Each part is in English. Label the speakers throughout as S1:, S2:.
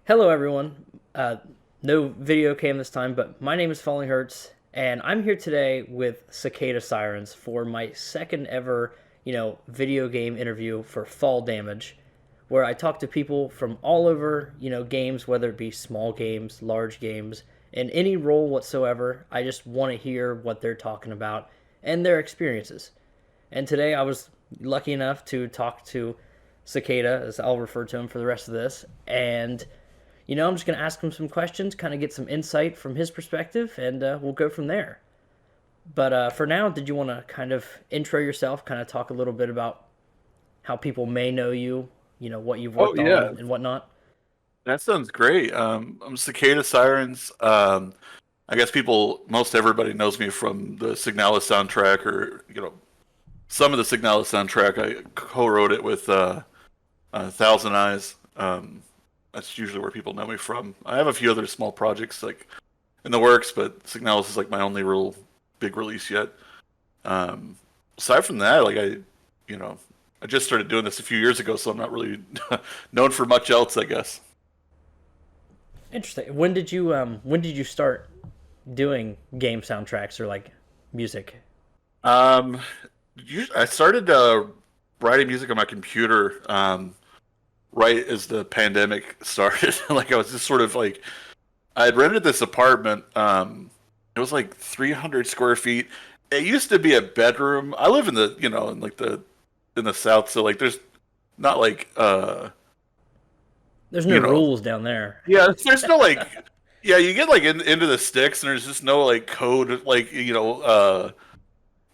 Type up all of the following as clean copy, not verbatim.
S1: Hello, everyone. No video cam this time, but my name is fallinghurts, and I'm here today with Cicada Sirens for my second ever, video game interview for Fall Damage, where I talk to people from all over, games, whether it be small games, large games, in any role whatsoever. I just want to hear what they're talking about and their experiences. And today I was lucky enough to talk to Cicada, as I'll refer to him for the rest of this, and I'm just going to ask him some questions, kind of get some insight from his perspective, and we'll go from there. But for now, did you want to kind of intro yourself, kind of talk a little bit about how people may know you, what you've
S2: Oh
S1: worked
S2: yeah,
S1: on and whatnot?
S2: that sounds great. I'm Cicada Sirens. I guess most everybody knows me from the signalis soundtrack, or some of the signalis soundtrack. I co-wrote it with Thousand Eyes. That's usually where people know me from. I have a few other small projects like in the works, but signalis is like my only real big release yet. Um, Aside from that, you know, I just started doing this a few years ago, so I'm not really known for much else, I guess.
S1: Interesting. When did you start doing game soundtracks or like music?
S2: Um, I started writing music on my computer right as the pandemic started. Like I was just sort of like I had rented this apartment. It was like 300 square feet. It used to be a bedroom. I live in the in like the south, so like there's not like
S1: There's no
S2: you know
S1: rules down there.
S2: yeah, there's no like yeah, you get like into the sticks and there's just no like code like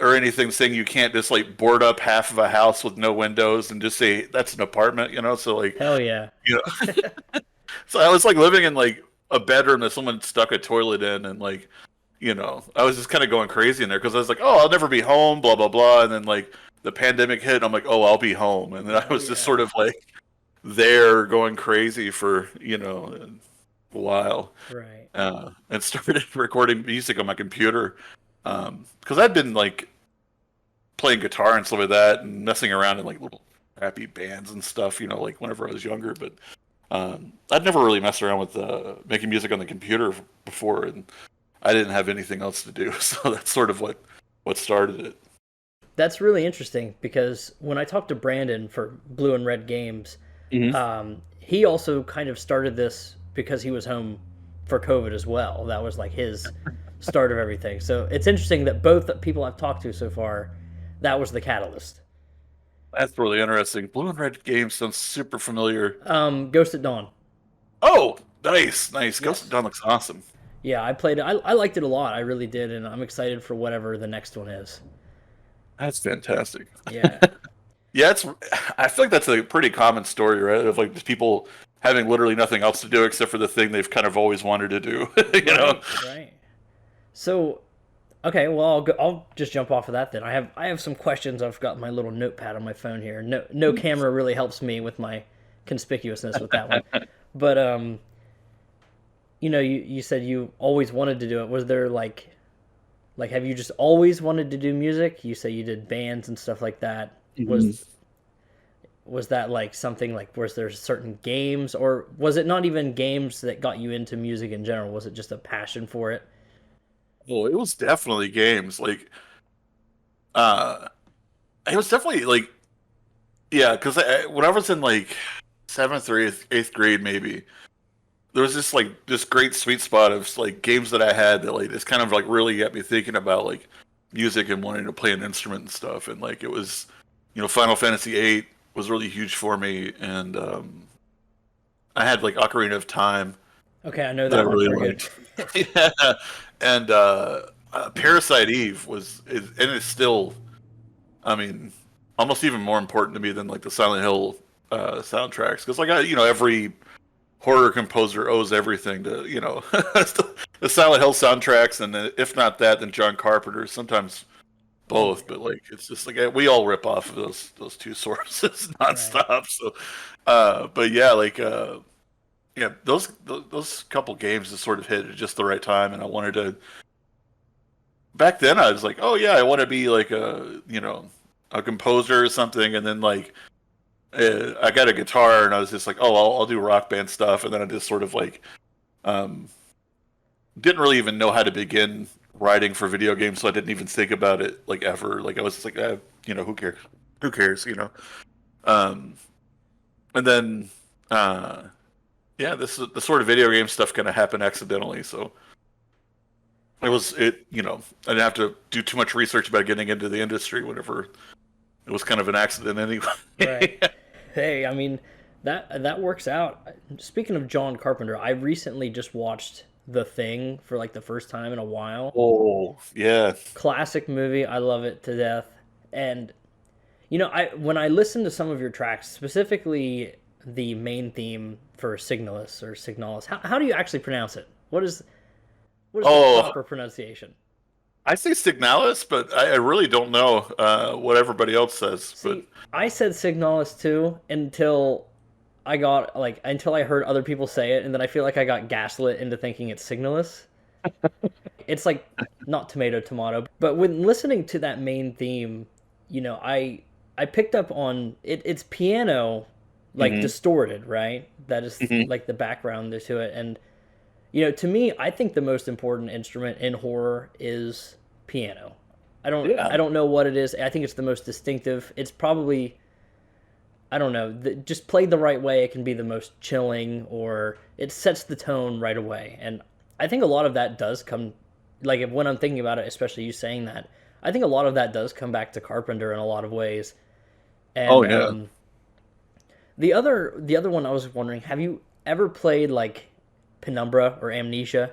S2: or anything saying you can't just like board up half of a house with no windows and just say that's an apartment, so like
S1: Hell yeah.
S2: you know so I was like living in like a bedroom that someone stuck a toilet in, and like I was just kind of going crazy in there because I was like, oh, I'll never be home, blah blah blah. And then like the pandemic hit, and I'm like, oh, I'll be home. And then I
S1: Oh
S2: was just
S1: yeah.
S2: sort of like there going crazy for a while,
S1: Right.
S2: and started recording music on my computer, because I'd been like playing guitar and stuff like that and messing around in like little crappy bands and stuff, like whenever I was younger. But I'd never really messed around with making music on the computer before, and I didn't have anything else to do, so that's sort of what started it.
S1: That's really interesting because when I talked to Brandon for Blue and Red Games,
S2: Hmm.
S1: he also kind of started this because he was home for COVID as well. That was like his start of everything. So it's interesting that both the people I've talked to so far, that was the catalyst.
S2: That's really interesting. Blue and Red Games sounds super familiar.
S1: Ghost at Dawn.
S2: Oh, nice, nice. Ghost of
S1: Yes.
S2: Dawn looks awesome.
S1: Yeah, I played it. I liked it a lot. I really did, and I'm excited for whatever the next one is.
S2: That's fantastic.
S1: Yeah.
S2: Yeah, I feel like that's a pretty common story, right? Of like just people having literally nothing else to do except for the thing they've kind of always wanted to do. you know?
S1: Right. Right. So okay, well, I'll just jump off of that then. I have some questions. I've got my little notepad on my phone here. No camera really helps me with my conspicuousness with that one. But you said you always wanted to do it. Was there like have you just always wanted to do music? You say you did bands and stuff like that.
S2: Mhm.
S1: Was that like something like was there certain games, or was it not even games that got you into music in general? Was it just a passion for it?
S2: Well, it was definitely games. Like, uh, it was definitely like, yeah, because when I was in like seventh or eighth grade, maybe there was this great sweet spot of like games that I had that like just kind of like really got me thinking about like music and wanting to play an instrument and stuff. And like it was, Final Fantasy VIII was really huge for me, and I had like Ocarina of Time
S1: Okay, I know
S2: that I
S1: that one
S2: really
S1: pretty good.
S2: liked. Yeah, and Parasite Eve and it's still, I mean, almost even more important to me than like the Silent Hill soundtracks, because like every horror composer owes everything to the Silent Hill soundtracks, and then, if not that, then John Carpenter. Sometimes
S1: Oh
S2: both, but like it's just like we all rip off of those two sources
S1: right.
S2: nonstop. So, but yeah, like yeah, those couple games just sort of hit at just the right time, and I wanted to. Back then, I was like, oh yeah, I want to be like a composer or something, and then like I got a guitar, and I was just like, oh, I'll do rock band stuff, and then I just sort of like um, didn't really even know how to begin writing for video games, so I didn't even think about it like ever. Like I was just like, who cares? Who cares? Um, and then yeah, this the sort of video game stuff kind of happened accidentally, so. I didn't have to do too much research about getting into the industry whenever it was kind of an accident
S1: Right.
S2: anyway.
S1: Hey, I mean, that works out. Speaking of John Carpenter, I recently just watched The Thing for like the first time in a while.
S2: Oh, yeah.
S1: Classic movie. I love it to death. And I when I listen to some of your tracks, specifically the main theme for Signalis, how do you actually pronounce it? What is the
S2: Oh,
S1: proper pronunciation?
S2: I say signalis, but I really don't know what everybody else says. But
S1: See, I said Signalis too until I heard other people say it, and then I feel like I got gaslit into thinking it's Signalis. It's like not tomato, but when listening to that main theme, I picked up on it. It's piano, like
S2: hmm
S1: distorted, right? That is
S2: hmm
S1: like the background to it, and to me, I think the most important instrument in horror is piano. I
S2: yeah,
S1: don't know what it is. I think it's the most distinctive. It's probably, I don't know, just played the right way, it can be the most chilling, or it sets the tone right away. And I think a lot of that does come, like when I'm thinking about it, especially you saying that, I think a lot of that does come back to Carpenter in a lot of ways.
S2: oh
S1: And
S2: yeah.
S1: the other one I was wondering, have you ever played like Penumbra or Amnesia?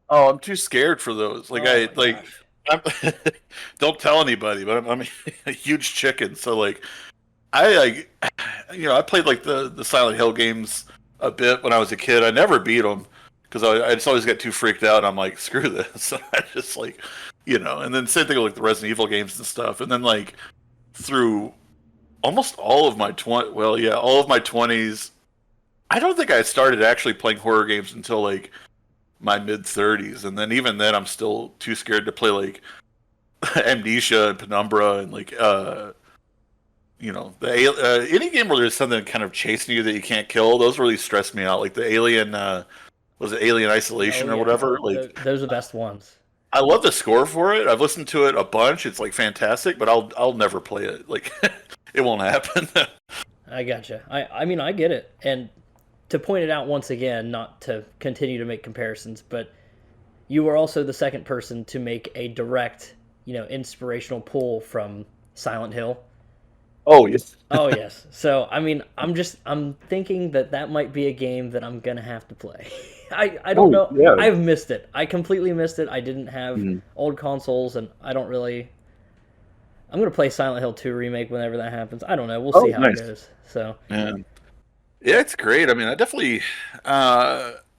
S2: Oh, I'm too scared for those.
S1: Oh my gosh.
S2: I'm, don't tell anybody, but I'm a huge chicken. So like, I like, I played like the Silent Hill games a bit when I was a kid. I never beat them because I just always get too freaked out. I'm like, screw this. So I just like, and then same thing with like the Resident Evil games and stuff. And then like through almost all of my all of my 20s, I don't think I started actually playing horror games until like my mid 30s, and then even then, I'm still too scared to play like Amnesia and Penumbra and like any game where there's something kind of chasing you that you can't kill. Those really stress me out. Like the Alien, was it Alien
S1: Oh
S2: Isolation or
S1: yeah.
S2: whatever? Like
S1: Those are the best ones.
S2: I love the score for it. I've listened to it a bunch. It's like fantastic, but I'll never play it. Like it won't happen.
S1: I gotcha. I mean I get it. And to point it out once again, not to continue to make comparisons, but you were also the second person to make a direct, inspirational pull from Silent Hill.
S2: Oh yes.
S1: Oh yes. So I mean, I'm thinking that might be a game that I'm gonna have to play. I don't
S2: Oh
S1: know.
S2: yeah.
S1: I've missed it. I completely missed it. I didn't have
S2: Mhm.
S1: old consoles, and I don't really. I'm gonna play Silent Hill 2 remake whenever that happens. I don't know. We'll see
S2: Oh,
S1: how it
S2: nice.
S1: goes. So
S2: Yeah. Yeah, it's great. I mean, I definitely,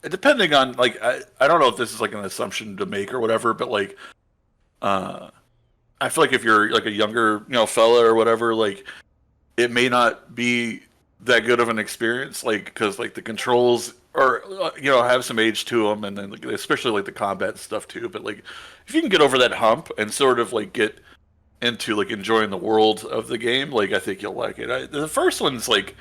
S2: depending on like, I don't know if this is like an assumption to make or whatever, but like, uh, I feel like if you're like a younger, fella or whatever, like, it may not be that good of an experience, like, because like the controls are, have some age to them, and then like, especially like the combat stuff too. But like, if you can get over that hump and sort of like get into like enjoying the world of the game, like, I think you'll like it. The first one's like.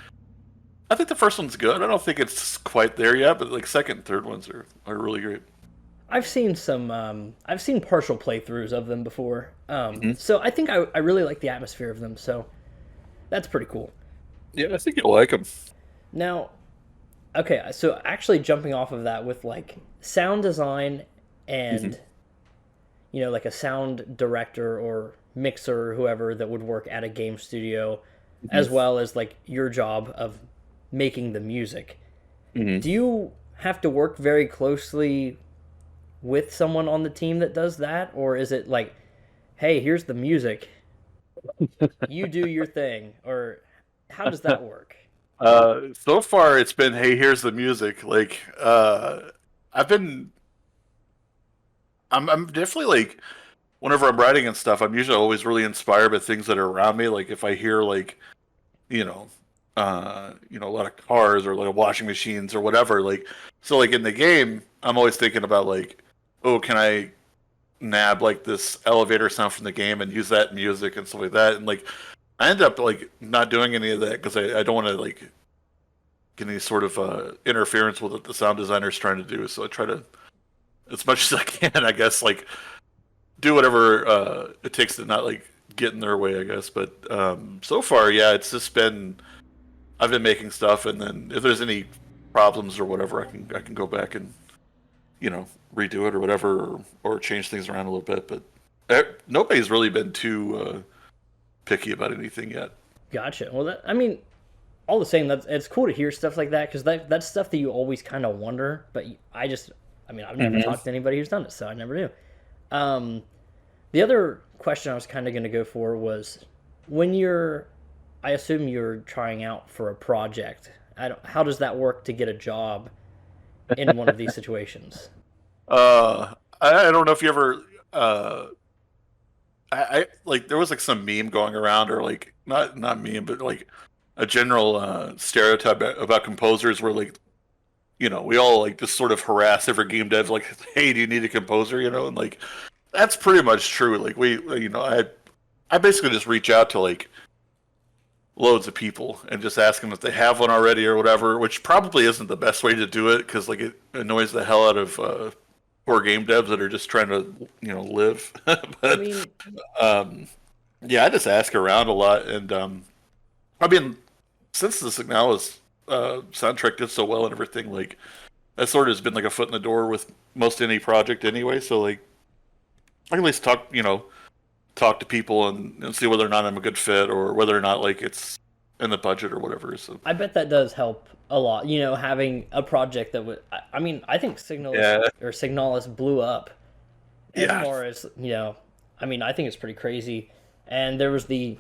S2: I think the first one's good. I don't think it's quite there yet, but like second and third ones are really great.
S1: I've seen partial playthroughs of them before.
S2: hmm
S1: So I think I really like the atmosphere of them. So that's pretty cool.
S2: Yeah, I think you'll like them.
S1: Now, okay, so actually jumping off of that with like sound design and
S2: hmm
S1: like a sound director or mixer or whoever that would work at a game studio, as
S2: hmm
S1: well as like your job of making the music.
S2: hmm
S1: Do you have to work very closely with someone on the team that does that, or is it like, hey, here's the music, you do your thing, or how does that work?
S2: So far it's been, hey, here's the music. Like, I've been, I'm definitely like, whenever I'm writing and stuff, I'm usually always really inspired by things that are around me. Like if I hear like, you know, a lot of cars or like washing machines or whatever. Like, so like in the game, I'm always thinking about like, oh, can I nab like this elevator sound from the game and use that in music and stuff like that. And like I end up like not doing any of that because I don't want to like get any sort of interference with what the sound designer is trying to do. So I try to, as much as I can, I guess, like do whatever it takes to not like get in their way, I guess. But so far, yeah, it's just been I've been making stuff, and then if there's any problems or whatever, I can go back and redo it or whatever, or change things around a little bit. But nobody's really been too picky about anything yet.
S1: Gotcha. Well, I mean, all the same, it's cool to hear stuff like that because that's stuff that you always kind of wonder. But I mean, I've never
S2: Hmm.
S1: talked to anybody who's done it, so I never knew. Um, the other question I was kind of going to go for was when I assume you're trying out for a project. How does that work to get a job in one of these situations?
S2: I don't know if you ever I like there was like some meme going around or like not meme but like a general stereotype about composers where like we all like just sort of harass every game dev like, hey, do you need a composer, and like that's pretty much true. Like I basically just reach out to like loads of people and just ask them if they have one already or whatever, which probably isn't the best way to do it because like it annoys the hell out of poor game devs that are just trying to live.
S1: I
S2: But
S1: mean,
S2: um, yeah, I just ask around a lot, and I mean, since the Signalis soundtrack did so well and everything, like that sort of has been like a foot in the door with most any project anyway. So like, I can at least talk to people and see whether or not I'm a good fit or whether or not like it's in the budget or whatever. So
S1: I bet that does help a lot. Having a project that would. I mean, I think
S2: yeah,
S1: Signalis blew up as
S2: yeah,
S1: far as I mean, I think it's pretty crazy. And there was the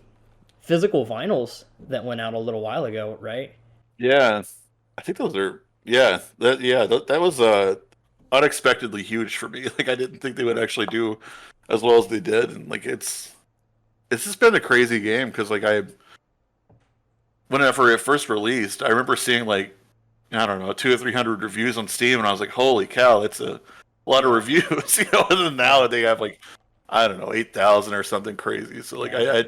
S1: physical vinyls that went out a little while ago, right?
S2: yeah. I think those are that was unexpectedly huge for me. Like I didn't think they would actually do as well as they did, and like it's just been a crazy game because like whenever it first released, I remember seeing like I don't know 200 or 300 reviews on Steam, and I was like, holy cow, it's a lot of
S1: Yeah,
S2: reviews. And then now they have like I don't know 8,000 or something crazy. So like
S1: yeah,
S2: I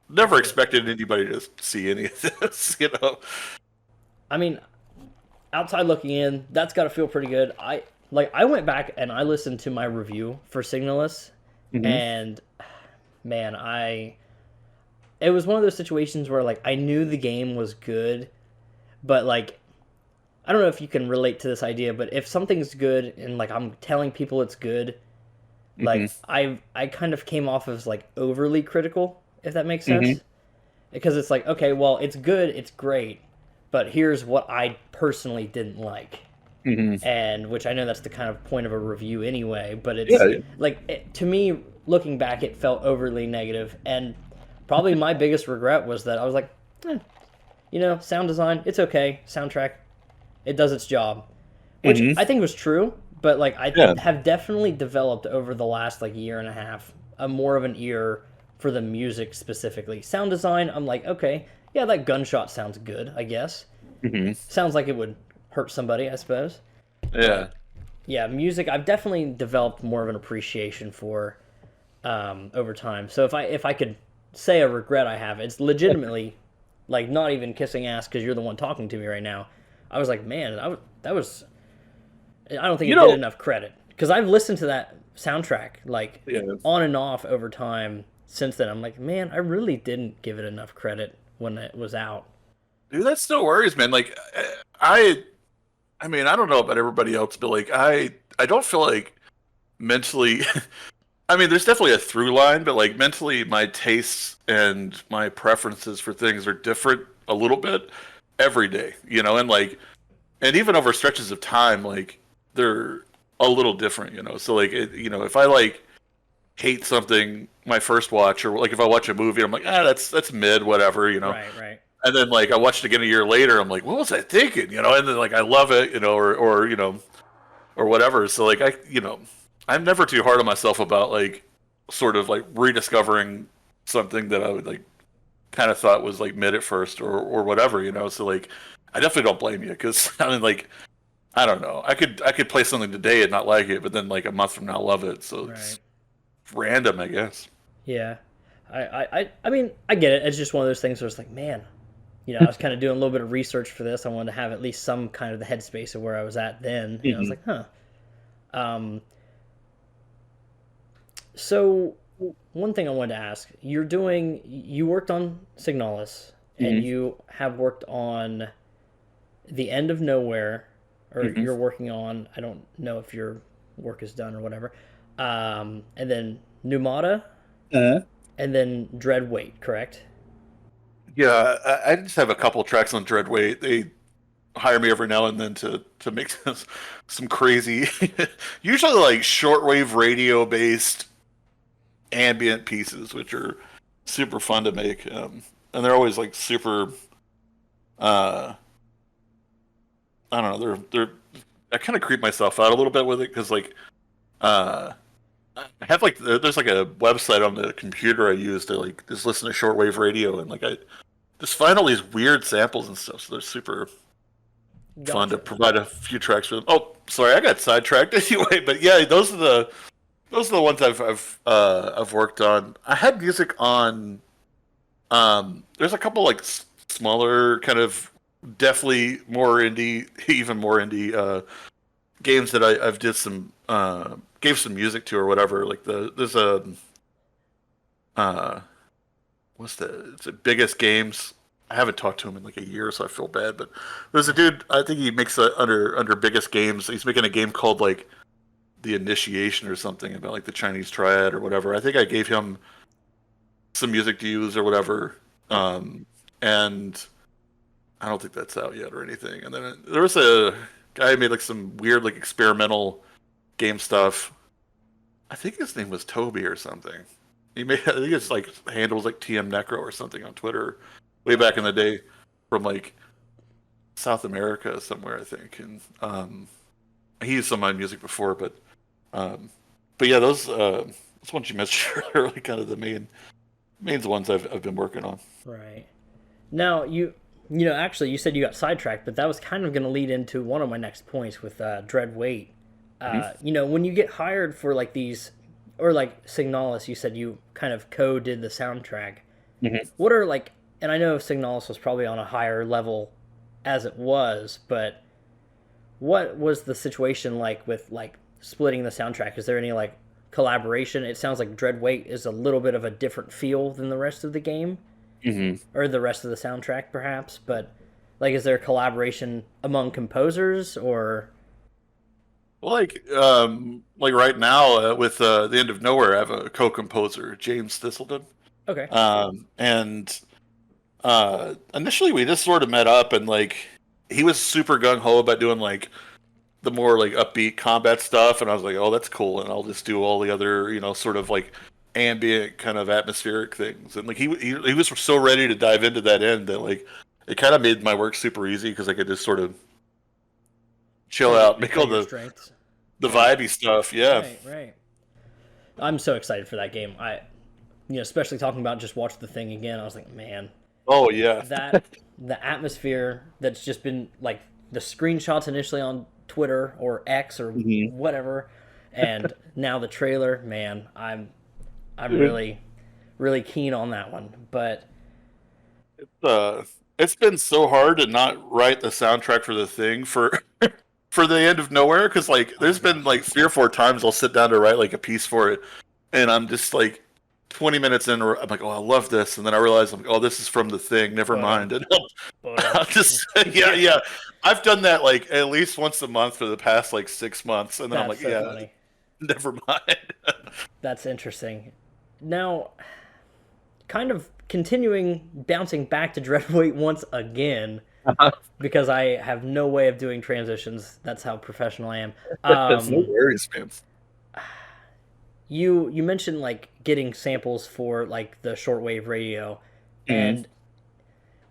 S2: never
S1: that's it.
S2: expected anybody to see any of this.
S1: I mean, outside looking in, that's got to feel pretty good. I went back and I listened to my review for Signalis,
S2: Hmm.
S1: and man, it was one of those situations where like I knew the game was good, but like I don't know if you can relate to this idea, but if something's good and like I'm telling people it's good,
S2: Hmm.
S1: like I kind of came off as like overly critical, if that makes
S2: Hmm.
S1: sense. Because it's like, okay, well, it's good, it's great, but here's what I personally didn't like.
S2: Hmm.
S1: And which I know that's the kind of point of a review anyway, but it's
S2: Yeah.
S1: like to me looking back it felt overly negative, and probably my biggest regret was that I was like, eh, sound design, it's okay, soundtrack, it does its job, which
S2: Hmm.
S1: I think was true, but like I
S2: Yeah.
S1: have definitely developed over the last like year and a half a more of an ear for the music specifically. Sound design, I'm like, okay, yeah, that gunshot sounds good, I guess.
S2: Hmm.
S1: Sounds like it would hurt somebody, I suppose.
S2: Yeah.
S1: But yeah, music, I've definitely developed more of an appreciation for over time. So if I could say a regret I have, it's legitimately like not even kissing ass because you're the one talking to me right now. I was like, man, that was I don't think
S2: You
S1: it did
S2: know,
S1: enough credit because I've listened to that soundtrack like
S2: yeah,
S1: on and off over time since then. I'm like, man, I really didn't give it enough credit when it was out.
S2: dude, that still worries, man. Like, I, I mean, I don't know about everybody else, but like, I don't feel like mentally. I mean, there's definitely a through line, but like mentally, my tastes and my preferences for things are different a little bit every day, and like, and even over stretches of time, like they're a little different, So like, if I like hate something my first watch, or like if I watch a movie, I'm like, that's mid, whatever.
S1: Right, right.
S2: And then like I watched it again a year later, I'm like, what was I thinking, And then like I love it, or or whatever. So like I'm never too hard on myself about like sort of like rediscovering something that I would like kind of thought was like mid at first or whatever. So like I definitely don't blame you because I mean like I don't know. I could play something today and not like it, but then like a month from now love it. So
S1: Right.
S2: it's random, I guess.
S1: Yeah. I mean, I get it. It's just one of those things where it's like, man, I was kind of doing a little bit of research for this. I wanted to have at least some kind of the headspace of where I was at then. I was
S2: Hmm.
S1: like, huh. Um, so one thing I wanted to ask, you worked on Signalis and
S2: Hmm.
S1: you have worked on The End of Nowhere, or
S2: Hmm.
S1: you're working on, I don't know if your work is done or whatever. And then Numata, and then Dread Weight, correct?
S2: Yeah, I just have a couple tracks on Dreadweight. They hire me every now and then to make some crazy, usually like shortwave radio based ambient pieces, which are super fun to make. And they're always like super. Uh, I don't know. They're. I kind of creep myself out a little bit with it because uh, I have like there's like a website on the computer I use to like just listen to shortwave radio, and like I just find all these weird samples and stuff. So they're super fun to
S1: Gotcha.
S2: provide a few tracks for them. Oh, sorry, I got sidetracked anyway. But yeah, those are the ones I've worked on. I had music on. There's a couple like smaller kind of definitely more indie, even more indie games that I've did some gave some music to or whatever. Like there's a uh what's the it's the biggest games. I haven't talked to him in like a year, so I feel bad. But there's a dude. I think he makes under biggest games. He's making a game called like the Initiation or something about like the Chinese Triad or whatever. I think I gave him some music to use or whatever. And I don't think that's out yet or anything. And then there was a guy who made like some weird like experimental game stuff. I think his name was Toby or something. He made I think his like handle was like TM Necro or something on Twitter way back in the day from like South America somewhere I think. And he used some of my music before, um, but yeah, those ones you mentioned are like kind of the main ones I've been working on.
S1: Right. Now actually, you said you got sidetracked, but that was kind of going to lead into one of my next points with Dread Weight.
S2: Hmm.
S1: When you get hired for like these, or like Signalis, you said you kind of co-did the soundtrack.
S2: Hmm.
S1: What are like, and I know Signalis was probably on a higher level as it was, but what was the situation like with like splitting the soundtrack? Is there any like collaboration? It sounds like Dread Weight is a little bit of a different feel than the rest of the game,
S2: Hmm.
S1: or the rest of the soundtrack perhaps, but like is there collaboration among composers or
S2: Well, like right now with the End of Nowhere, I have a co-composer, James Thistleton,
S1: okay.
S2: and initially we just sort of met up and like he was super gung ho about doing like the more like upbeat combat stuff, and I was like, oh, that's cool, and I'll just do all the other sort of like ambient kind of atmospheric things, and like he was so ready to dive into that end that like it kind of made my work super easy because I could just sort of chill
S1: Play
S2: out, make
S1: play
S2: all
S1: your
S2: the
S1: strengths.
S2: the
S1: Yeah.
S2: vibey stuff. Yeah.
S1: Right, right. I'm so excited for that game. Especially talking about just watch the thing again. I was like, man,
S2: Oh yeah.
S1: that the atmosphere that's just been like the screenshots initially on Twitter or X or
S2: Mhm.
S1: whatever, and now the trailer. Man, I'm really really keen on that one. But
S2: uh, it's been so hard to not write the soundtrack for the thing for for the End of Nowhere because like
S1: oh
S2: there's been
S1: gosh,
S2: like 3 or 4 times I'll sit down to write like a piece for it, and I'm just like 20 minutes in, I'm like, oh, I love this, and then I realize I'm like, oh, this is from the thing. Never
S1: but
S2: mind. And I'll
S1: um,
S2: just yeah,
S1: yeah,
S2: yeah. I've done that like at least once a month for the past like 6 months, and then I'm
S1: that's
S2: like,
S1: so
S2: yeah,
S1: funny.
S2: never mind.
S1: That's interesting. Now, kind of continuing bouncing back to Dreadweight once again because I have no way of doing transitions. That's how professional I am.
S2: That's no
S1: Um,
S2: worries, man.
S1: you mentioned like getting samples for like the shortwave radio,
S2: Hmm.
S1: and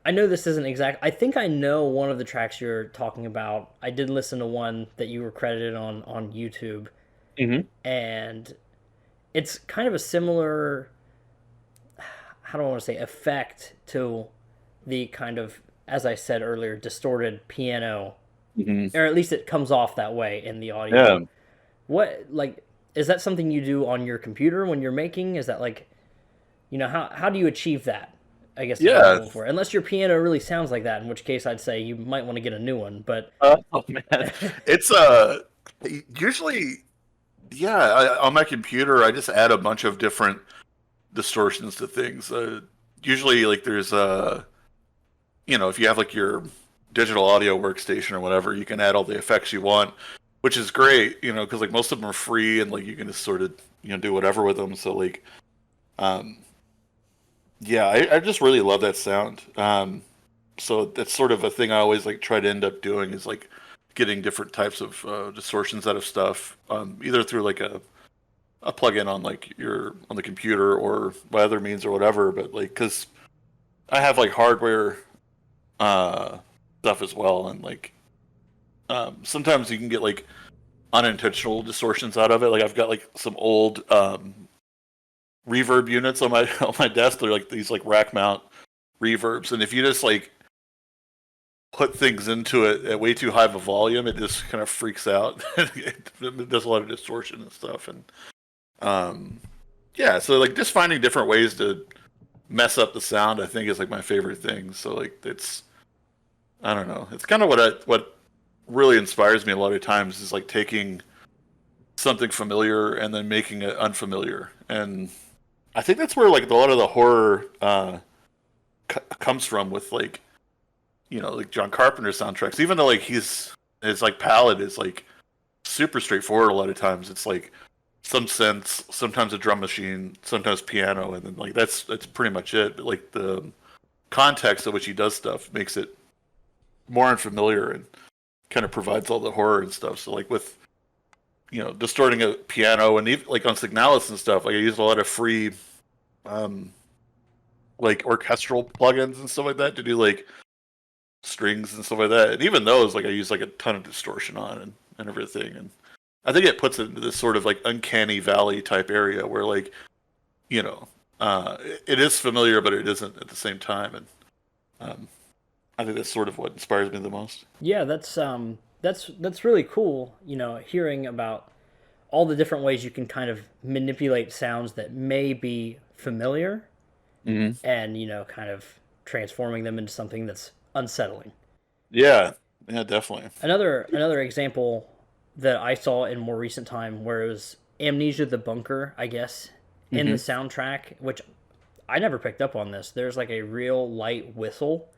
S1: I know this isn't exact. I think I know one of the tracks you're talking about. I did listen to one that you were credited on YouTube,
S2: Hmm.
S1: and it's kind of a similar, how do I want to say, effect to the kind of, as I said earlier, distorted piano,
S2: Hmm.
S1: or at least it comes off that way in the
S2: Yeah.
S1: audio. What like is that something you do on your computer when you're making? Is that like how do you achieve that? I guess is what I'm
S2: Yeah.
S1: going for. Unless your piano really sounds like that, in which case I'd say you might want to get a new one. But
S2: Oh man, it's usually yeah. On my computer, I just add a bunch of different distortions to things. Usually, like there's if you have like your digital audio workstation or whatever, you can add all the effects you want, which is great. Because like most of them are free and like you can just sort of do whatever with them. So like, um, yeah, I just really love that sound. So that's sort of a thing I always like try to end up doing is like getting different types of distortions out of stuff, either through like a plugin on like your on the computer or by other means or whatever. But like, because I have like hardware uh, stuff as well, and like sometimes you can get like unintentional distortions out of it. Like I've got like some old reverb units on my on my desk. They're like these like rack mount reverbs, and if you just like put things into it at way too high of a volume, it just kind of freaks out. It does a lot of distortion and stuff, and yeah. So like just finding different ways to mess up the sound, I think is like my favorite thing. So like it's I don't know. It's kind of what really inspires me a lot of times is like taking something familiar and then making it unfamiliar. And I think that's where like a lot of the horror comes from with like like John Carpenter soundtracks. Even though like his like palette is like super straightforward a lot of times. It's like some synths, sometimes a drum machine, sometimes piano, and then like that's pretty much it. But like the context of which he does stuff makes it more unfamiliar and kind of provides all the horror and stuff. So like with distorting a piano and even like on Signalis and stuff, like I use a lot of free um like orchestral plugins and stuff like that to do like strings and stuff like that. And even those like I use like a ton of distortion on and everything. And I think it puts it into this sort of like uncanny valley type area where like, you know, it is familiar but it isn't at the same time. And I think that's sort of what inspires me the most.
S1: yeah, that's really cool. Hearing about all the different ways you can kind of manipulate sounds that may be familiar,
S2: Hmm.
S1: and kind of transforming them into something that's unsettling.
S2: Yeah, yeah, definitely.
S1: Another example that I saw in more recent time where it was Amnesia the Bunker, I guess, in the
S2: Hmm.
S1: soundtrack, which I never picked up on this. There's like a real light whistle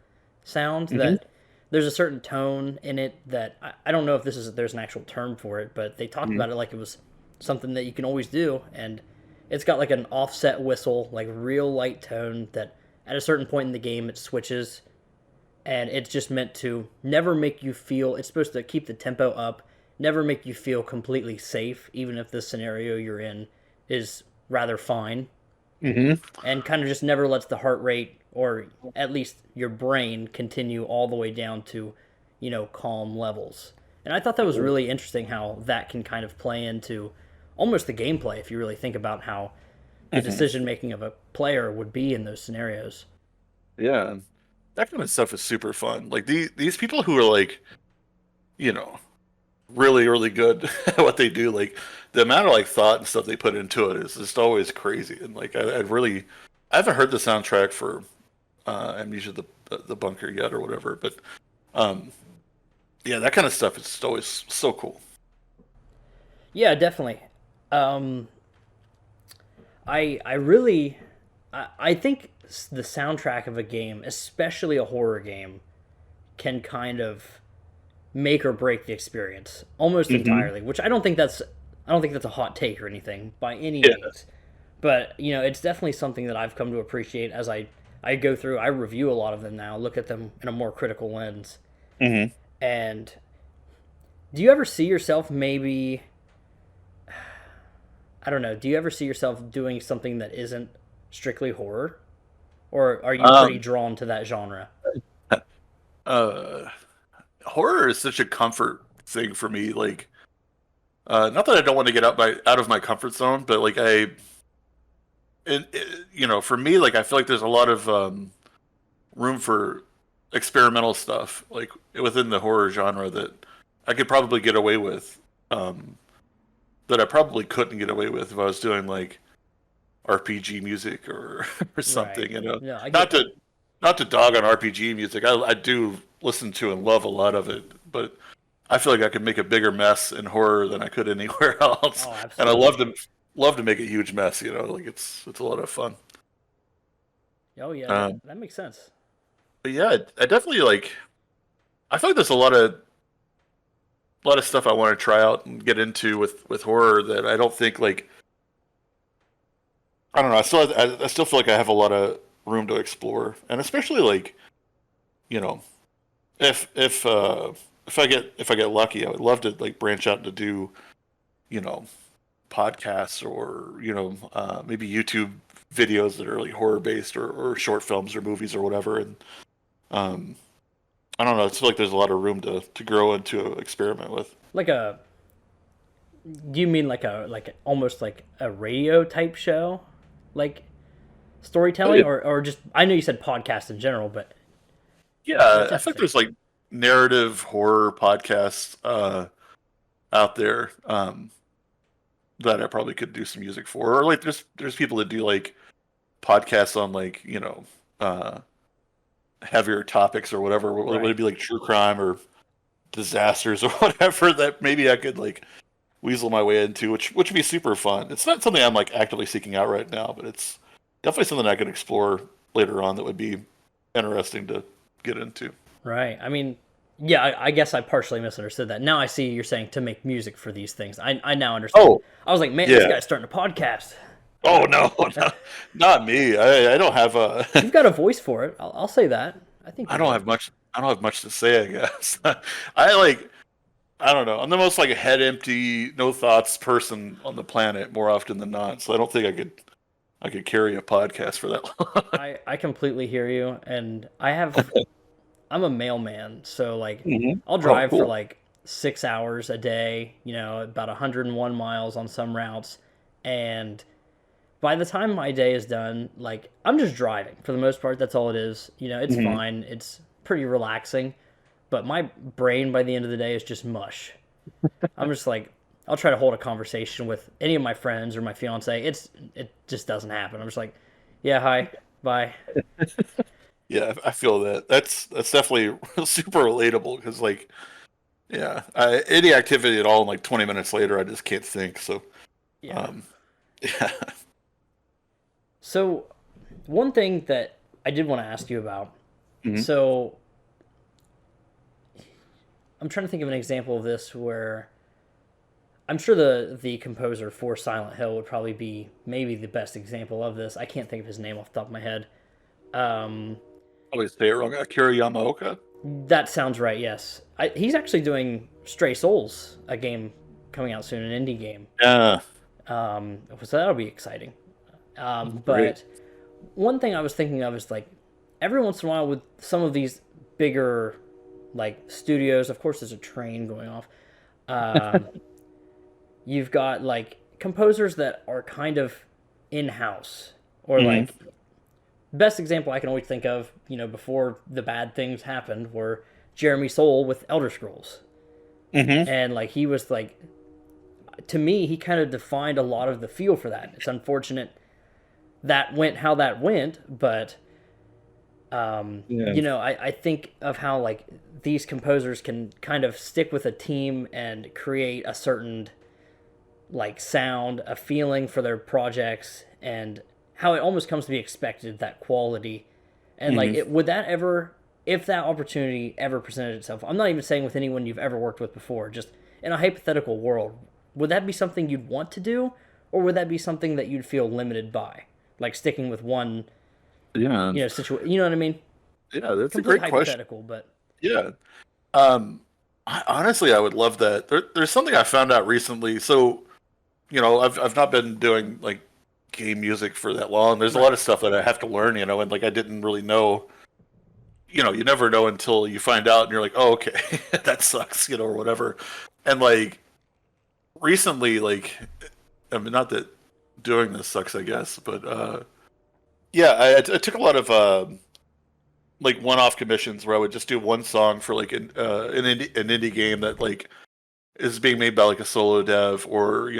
S1: sound
S2: Hmm.
S1: that there's a certain tone in it that I don't know if there's an actual term for it, but they talked
S2: Hmm.
S1: about it like it was something that you can always do, and it's got like an offset whistle, like real light tone that at a certain point in the game it switches, and it's just meant to never make you feel. It's supposed to keep the tempo up, never make you feel completely safe, even if the scenario you're in is rather fine,
S2: Hmm.
S1: and kind of just never lets the heart rate or at least your brain continue all the way down to calm levels. And I thought that was really interesting how that can kind of play into almost the gameplay if you really think about how the
S2: Hmm.
S1: decision making of a player would be in those scenarios.
S2: Yeah, that kind of stuff is super fun. Like these people who are like, you know, really really good at what they do, like the amount of like thought and stuff they put into it is just always crazy. And like I haven't heard the soundtrack for Amnesia the Bunker yet or whatever, but um, yeah, that kind of stuff is just always so cool.
S1: Yeah, definitely. um I really I think the soundtrack of a game, especially a horror game, can kind of make or break the experience almost
S2: Hmm.
S1: entirely. Which I don't think that's a hot take or anything by any
S2: Yeah.
S1: means, but it's definitely something that I've come to appreciate as I go through. I review a lot of them now, look at them in a more critical lens.
S2: Hmm.
S1: And do you ever see yourself maybe? I don't know. Do you ever see yourself doing something that isn't strictly horror, or are you pretty
S2: Um,
S1: drawn to that genre?
S2: uh, Horror is such a comfort thing for me. Like, not that I don't want to get out of my comfort zone, but like for me, like I feel like there's a lot of room for experimental stuff, like within the horror genre that I could probably get away with, that I probably couldn't get away with if I was doing like RPG music or or
S1: Right.
S2: something. You know,
S1: No, I get
S2: not
S1: that.
S2: to not to dog on RPG music. I do listen to and love a lot of it, but I feel like I could make a bigger mess in horror than I could anywhere else.
S1: Oh,
S2: And I
S1: absolutely.
S2: love to make a huge mess. You know, like it's a lot of fun.
S1: Oh yeah,
S2: Um,
S1: that makes sense.
S2: but yeah, I definitely like. I feel like there's a lot of stuff I want to try out and get into with horror that I don't think like I don't know. I still feel like I have a lot of room to explore, and especially like you know if if uh, if I get lucky, I would love to like branch out to do you know podcasts or maybe YouTube videos that are like horror based or short films or movies or whatever. And um, I don't know. I feel like there's a lot of room to grow and to experiment with.
S1: Like a, do you mean like almost like a radio type show, like
S2: Oh
S1: storytelling,
S2: yeah,
S1: or just I know you said podcast in general, but
S2: yeah.
S1: that's
S2: I think
S1: interesting.
S2: there's like narrative horror podcasts out there that I probably could do some music for, or like there's people that do like podcasts on like uh, heavier topics or whatever. Would
S1: Right.
S2: it be like true crime or disasters or whatever that maybe I could like weasel my way into, which would be super fun. It's not something I'm like actively seeking out right now, but it's definitely something I could explore later on that would be interesting to get into.
S1: Right. I mean, yeah, I guess I partially misunderstood that. Now I see you're saying to make music for these things. I now understand.
S2: Oh
S1: I was like, man, this
S2: yeah.
S1: guy's starting a podcast.
S2: Oh no, no not me. I don't have a
S1: You've got a voice for it. I'll say that. I think
S2: I
S1: you
S2: don't
S1: do.
S2: have much. I don't have much to say. I guess I like. I don't know. I'm the most like head empty, no thoughts person on the planet more often than not. So I don't think I could carry a podcast for that long.
S1: I completely hear you, and I'm a mailman, so like
S2: Hmm.
S1: I'll
S2: Oh,
S1: drive for
S2: cool.
S1: like 6 hours a day. About 101 miles on some routes, and by the time my day is done, like I'm just driving for the most part. That's all it is. It's
S2: Hmm.
S1: fine. It's pretty relaxing, but my brain by the end of the day is just mush. I'm just like I'll try to hold a conversation with any of my friends or my fiance. It just doesn't happen. I'm just like, yeah, hi, bye.
S2: Yeah, I feel that. That's definitely super relatable because like yeah, any activity at all, and like 20 minutes later, I just can't think. So
S1: Yeah.
S2: um, yeah.
S1: So one thing that I did want to ask you about.
S2: Hmm.
S1: So I'm trying to think of an example of this where I'm sure the composer for Silent Hill would probably be maybe the best example of this. I can't think of his name off the top of my head. Um,
S2: Always say it wrong. Akira Yamaoka.
S1: that sounds right. Yes, he's actually doing Stray Souls, a game coming out soon, an indie game.
S2: Yeah,
S1: So that'll be exciting.
S2: great.
S1: But one thing I was thinking of is like every once in a while with some of these bigger like studios. Of course, there's a train going off. Um, you've got like composers that are kind of in house or
S2: Hmm.
S1: like best example I can always think of, before the bad things happened, were Jeremy Soule with Elder Scrolls.
S2: Hmm.
S1: And like he was like to me, he kind of defined a lot of the feel for that. It's unfortunate that went how that went, but
S2: Yeah.
S1: I think of how like these composers can kind of stick with a team and create a certain like sound, a feeling for their projects, and how it almost comes to be expected, that quality. And like,
S2: Hmm.
S1: would that ever, if that opportunity ever presented itself, I'm not even saying with anyone you've ever worked with before, just in a hypothetical world, would that be something you'd want to do, or would that be something that you'd feel limited by, like sticking with one,
S2: Yeah.
S1: situation? You know what I mean?
S2: Yeah, that's a
S1: Complete
S2: great question.
S1: hypothetical, but
S2: Yeah. Um, honestly, I would love that. There's something I found out recently. So, I've not been doing like game music for that long. There's a lot
S1: right,
S2: of stuff that I have to learn, and like I didn't really know. You never know until you find out, and you're like, oh, okay, that sucks, or whatever. And like recently, like I mean, not that doing this sucks, I guess, but yeah, I took a lot of like one-off commissions where I would just do one song for like an indie game that like is being made by like a solo dev or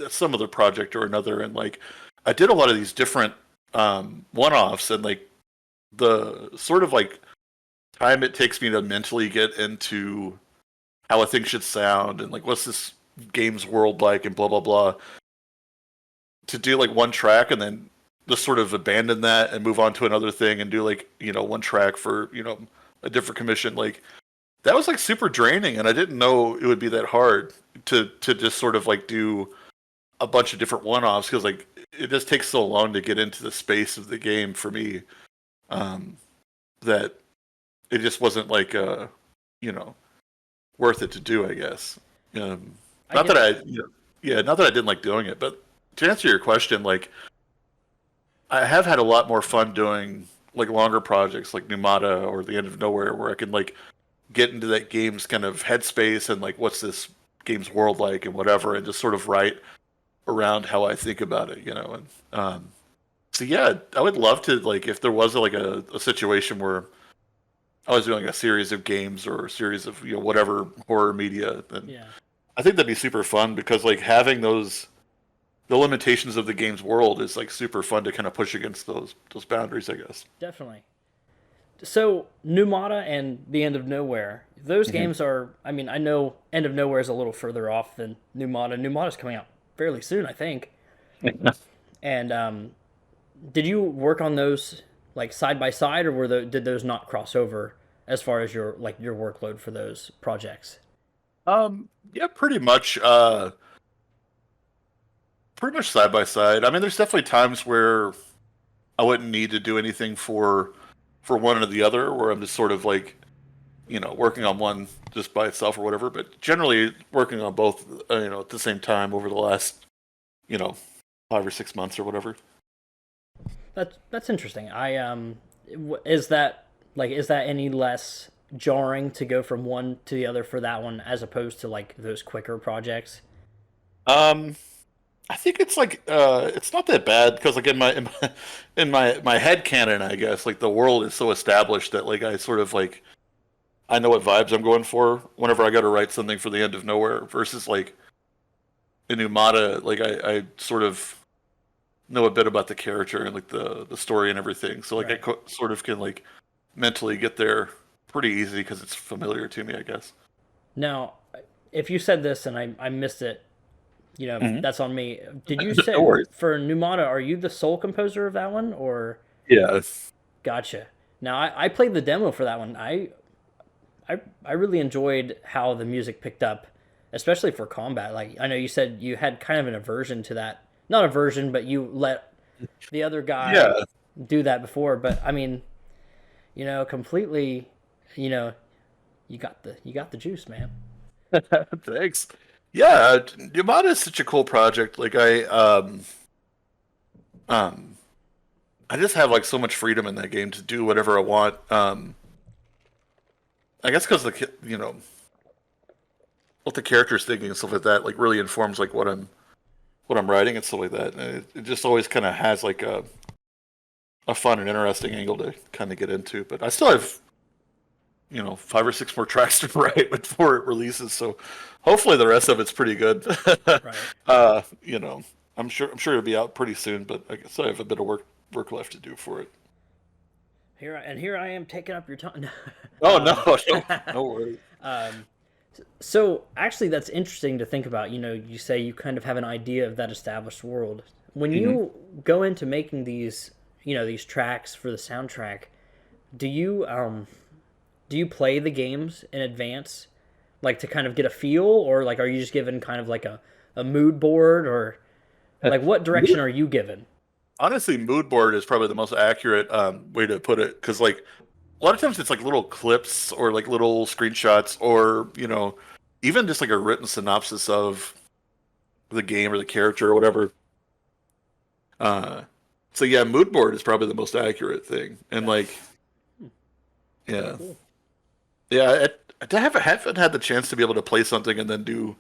S2: some other project or another, and like I did a lot of these different one-offs, and like the sort of like time it takes me to mentally get into how a thing should sound and like what's this game's world like and blah blah blah, to do like one track and then just sort of abandon that and move on to another thing and do like, one track for, a different commission. Like that was like super draining, and I didn't know it would be that hard to just sort of like do a bunch of different one-offs, because like it just takes so long to get into the space of the game for me, that it just wasn't like you know worth it to do, I guess.
S1: I
S2: Not
S1: get
S2: that
S1: that.
S2: not that I didn't like doing it, but to answer your question, like I have had a lot more fun doing like longer projects like Numata or The End of Nowhere, where I can like get into that game's kind of headspace and like what's this game's world like and whatever, and just sort of write around how I think about it, and so yeah, I would love to, like, if there was like a situation where I was doing a series of games or a series of whatever horror media, then
S1: Yeah,
S2: I think that'd be super fun, because like having the limitations of the game's world is like super fun to kind of push against those boundaries, I guess.
S1: definitely. So Numata and The End of Nowhere, those
S2: Hmm.
S1: games are. I mean, I know End of Nowhere is a little further off than Numata. Numata's coming out fairly soon, I think. And did you work on those like side by side, or did those not cross over as far as your workload for those projects?
S2: Yeah, pretty much side by side. I mean, there's definitely times where I wouldn't need to do anything for one or the other, where I'm just sort of like, working on one just by itself or whatever. But generally, working on both, at the same time over the last, you know, 5 or 6 months or whatever.
S1: That's interesting. Is that any less jarring to go from one to the other for that one as opposed to like those quicker projects?
S2: Um, I think it's like it's not that bad, because like in my head canon, I guess, like the world is so established that like I sort of like I know what vibes I'm going for whenever I got to write something for The End of Nowhere, versus like in Umata, like I sort of know a bit about the character and like the story and everything. So like
S1: Right.
S2: sort of can like mentally get there pretty easy because it's familiar to me, I guess.
S1: Now, if you said this and I missed it,
S2: Hmm.
S1: that's on me. Did you
S2: No
S1: say
S2: worries.
S1: for Numata, are you the sole composer of that one, or
S2: Yeah.
S1: gotcha? Now, I played the demo for that one. I really enjoyed how the music picked up, especially for combat. Like I know you said you had kind of an aversion to that, not aversion, but you let the other guy
S2: Yeah.
S1: do that before. But I mean, completely, you know, you got the juice, man.
S2: Thanks. Yeah, Yamada is such a cool project. Like um I just have like so much freedom in that game to do whatever I want. I guess because what the character's thinking and stuff like that like really informs like what I'm writing and stuff like that. And it just always kind of has like a fun and interesting angle to kind of get into. But I still have 5 or 6 more tracks to write before it releases. So hopefully the rest of it's pretty good.
S1: Right.
S2: uh, you know, I'm sure it'll be out pretty soon. But I guess I have a bit of work left to do for it.
S1: Here I am taking up your time.
S2: Oh no,
S1: um,
S2: no worries.
S1: um, so actually, that's interesting to think about. You say you kind of have an idea of that established world. When
S2: Hmm.
S1: you go into making these tracks for the soundtrack, do you play the games in advance, like to kind of get a feel, or like are you just given kind of like a mood board, or like what direction are you given?
S2: Honestly, mood board is probably the most accurate way to put it, because like a lot of times it's like little clips or like little screenshots, or even just like a written synopsis of the game or the character or whatever. Uh, so yeah, mood board is probably the most accurate thing, and
S1: Gotcha.
S2: like
S1: Very
S2: yeah,
S1: cool.
S2: yeah, I haven't had the chance to be able to play something and then do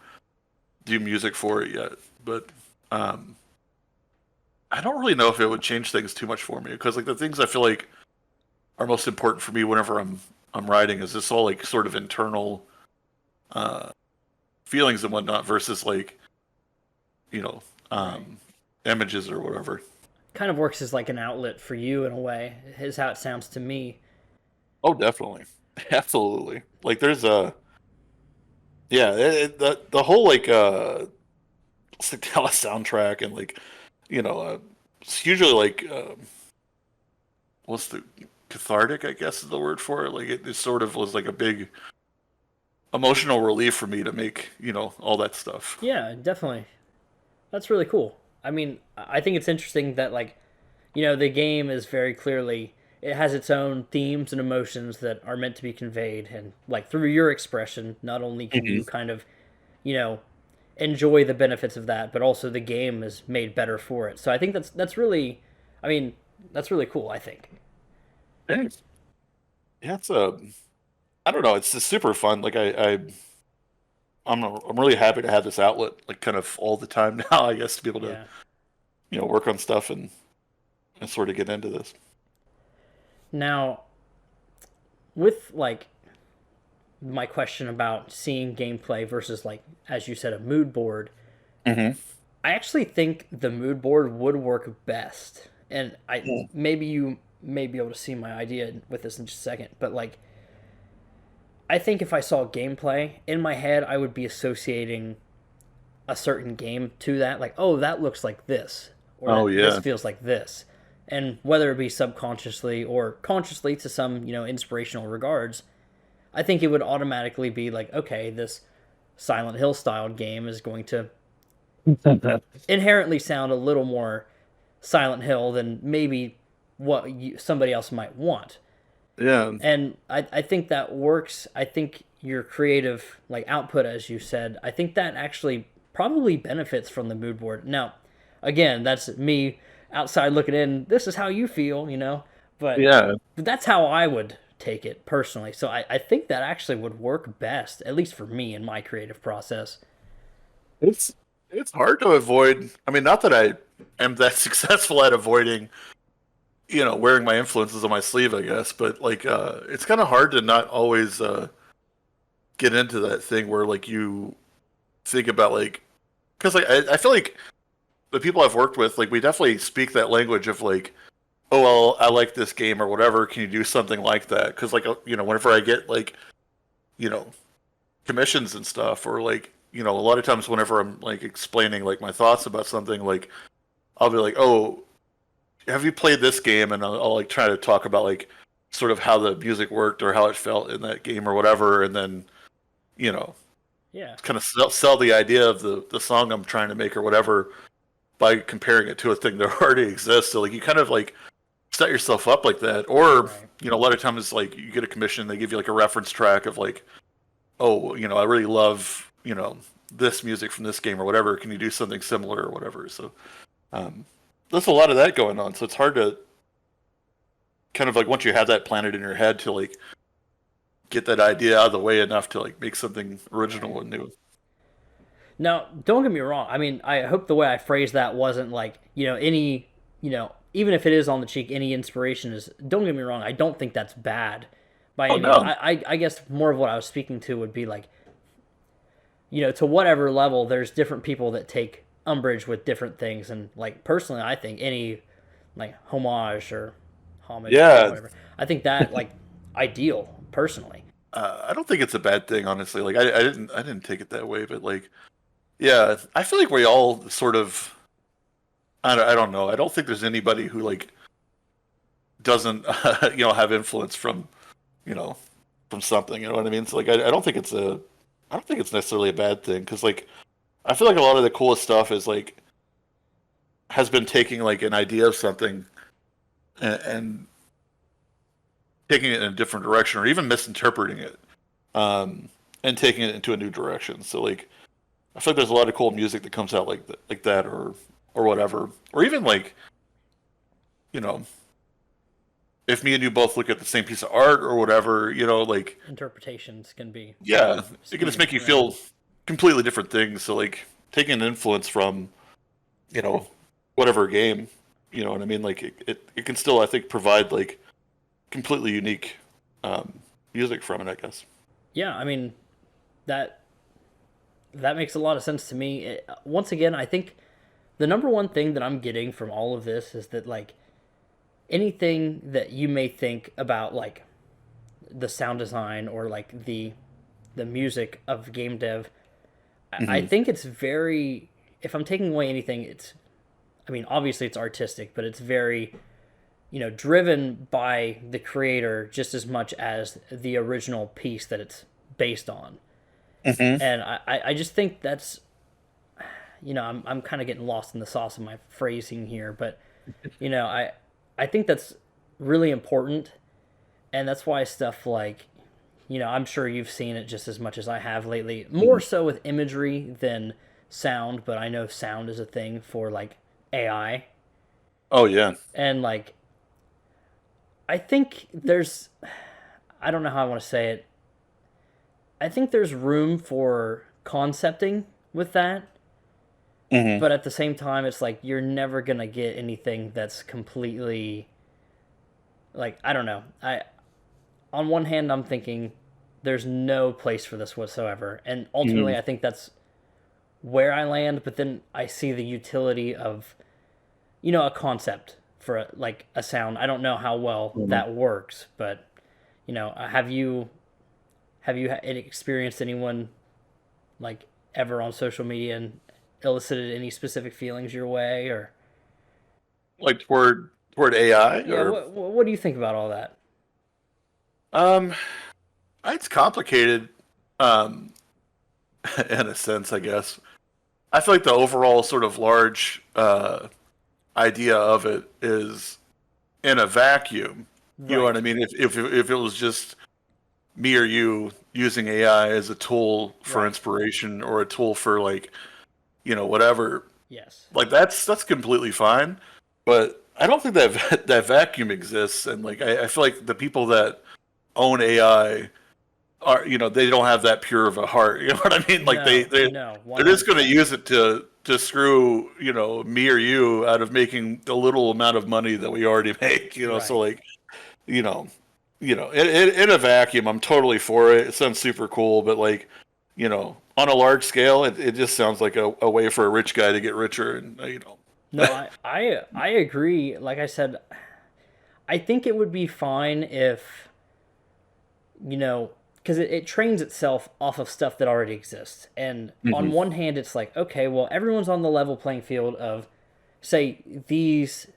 S2: music for it yet, but um, I don't really know if it would change things too much for me, because like the things I feel like are most important for me whenever I'm writing is this all like sort of internal uh, feelings and whatnot, versus like you know
S1: Right.
S2: um, images or whatever.
S1: kind of works as like an outlet for you in a way, is how it sounds to me.
S2: Oh, definitely, absolutely. Like there's a yeah, the whole like Cicada soundtrack and like it's usually like what's the cathartic, I guess is the word for it. Like it sort of was like a big emotional relief for me to make all that stuff.
S1: Yeah, definitely. That's really cool. I mean, I think it's interesting that like, the game is very clearly it has its own themes and emotions that are meant to be conveyed and like through your expression, not only can
S2: Hmm.
S1: you kind of, you know, enjoy the benefits of that, but also the game is made better for it. So I think that's really I mean, that's really cool, I think.
S2: Thanks. Yeah, it's a I don't know, it's just super fun. Like I'm really happy to have this outlet like kind of all the time now. I guess to be able to
S1: Yeah.
S2: work on stuff and sort of get into this.
S1: Now, with like my question about seeing gameplay versus like as you said a mood board,
S2: Hmm.
S1: I actually think the mood board would work best. And I maybe you may be able to see my idea with this in just a second, but like I think if I saw gameplay in my head, I would be associating a certain game to that, like, oh, that looks like this, or
S2: Oh
S1: that this
S2: yeah,
S1: feels like this. And whether it be subconsciously or consciously to some, inspirational regards, I think it would automatically be like, okay, this Silent Hill styled game is going to inherently sound a little more Silent Hill than maybe what somebody else might want.
S2: yeah.
S1: And I think that works. I think your creative like output, as you said, I think that actually probably benefits from the mood board. Now, again, that's me outside looking in. This is how you feel. But
S2: Yeah,
S1: that's how I would take it personally. So I think that actually would work best, at least for me in my creative process.
S2: it's it's hard to avoid. I mean, not that I am that successful at avoiding, wearing my influences on my sleeve, I guess, but like it's kind of hard to not always get into that thing where like you think about like because like I feel like the people I've worked with, like we definitely speak that language of like, oh well, I like this game or whatever. Can you do something like that? Because like whenever I get like you know commissions and stuff, or like a lot of times whenever I'm like explaining like my thoughts about something, like I'll be like, oh, have you played this game? And I'll like try to talk about like sort of how the music worked or how it felt in that game or whatever, and then you know
S1: Yeah.
S2: kind of sell the idea of the song I'm trying to make or whatever by comparing it to a thing that already exists. So like you kind of like set yourself up like that, or
S1: Right.
S2: a lot of times like you get a commission, they give you like a reference track of like, oh, I really love this music from this game or whatever. Can you do something similar or whatever? So um, there's a lot of that going on. So it's hard to kind of like once you have that planted in your head to like get that idea out of the way enough to like make something original
S1: Right.
S2: and new.
S1: Now, don't get me wrong. I mean, I hope the way I phrased that wasn't like, any, even if it is on the cheek, any inspiration is, don't get me wrong. I don't think that's bad by
S2: Oh
S1: any means.
S2: no,
S1: I guess more of what I was speaking to would be like, to whatever level, there's different people that take umbrage with different things. And like, personally, I think any like homage or homage or
S2: yeah.
S1: whatever, I think that like ideal personally.
S2: I don't think it's a bad thing, honestly. Like I didn't take it that way, but like, yeah, I feel like we all sort of, I don't know. I don't think there's anybody who like doesn't, have influence you know, from something. You know what I mean? So like, I don't think it's necessarily a bad thing because like, I feel like a lot of the coolest stuff is like has been taking like an idea of something and taking it in a different direction or even misinterpreting it, and taking it into a new direction. So like, I feel like there's a lot of cool music that comes out like that or whatever, or even like you know if me and you both look at the same piece of art or whatever, like
S1: Interpretations can be
S2: yeah, it can just
S1: skewed.
S2: make you
S1: Yeah.
S2: feel completely different things. So like taking an influence from you know whatever game, you know what I mean? Like it can still I think provide like completely unique um, music from it. I guess.
S1: Yeah. I mean, that that makes a lot of sense to me. Once again, I think the number one thing that I'm getting from all of this is that like anything that you may think about like the sound design or like the music of game dev, I
S2: Hmm.
S1: think it's very, if I'm taking away anything, it's, I mean, obviously it's artistic, but it's very, driven by the creator just as much as the original piece that it's based on.
S2: Hmm.
S1: And I just think that's, I'm kind of getting lost in the sauce of my phrasing here, but, I think that's really important. And that's why stuff like, I'm sure you've seen it just as much as I have lately, more so with imagery than sound, but I know sound is a thing for like AI.
S2: Oh yeah.
S1: And like, I think there's, I don't know how I want to say it. I think there's room for concepting with that,
S2: Hmm.
S1: but at the same time, it's like you're never gonna get anything that's completely like, I don't know. On one hand, I'm thinking there's no place for this whatsoever, and ultimately,
S2: Hmm.
S1: I think that's where I land. But then I see the utility of a concept for like a sound. I don't know how well
S2: Hmm.
S1: that works, but have you experienced anyone like ever on social media and elicited any specific feelings your way or
S2: Like toward AI
S1: yeah,
S2: or
S1: what do you think about all that?
S2: um, it's complicated, um, in a sense, I guess. I feel like the overall sort of large idea of it is in a vacuum. You know what
S1: Right,
S2: I mean? If it was just me or you using AI as a tool for
S1: right,
S2: inspiration or a tool for like whatever,
S1: yes,
S2: like that's completely fine. But I don't think that that vacuum exists, and like I feel like the people that own AI are they don't have that pure of a heart. You know what I mean? Like
S1: no, no,
S2: they're just going to
S1: 100%.
S2: use it to screw me or you out of making the little amount of money that we already make. So
S1: Right.
S2: like you know in a vacuum, I'm totally for it. It sounds super cool, but like on a large scale, it just sounds like a way for a rich guy to get richer, and
S1: No, I agree. Like I said, I think it would be fine if, because it trains itself off of stuff that already exists. And on
S2: Hmm.
S1: one hand, it's like, okay, well, everyone's on the level playing field of, say, these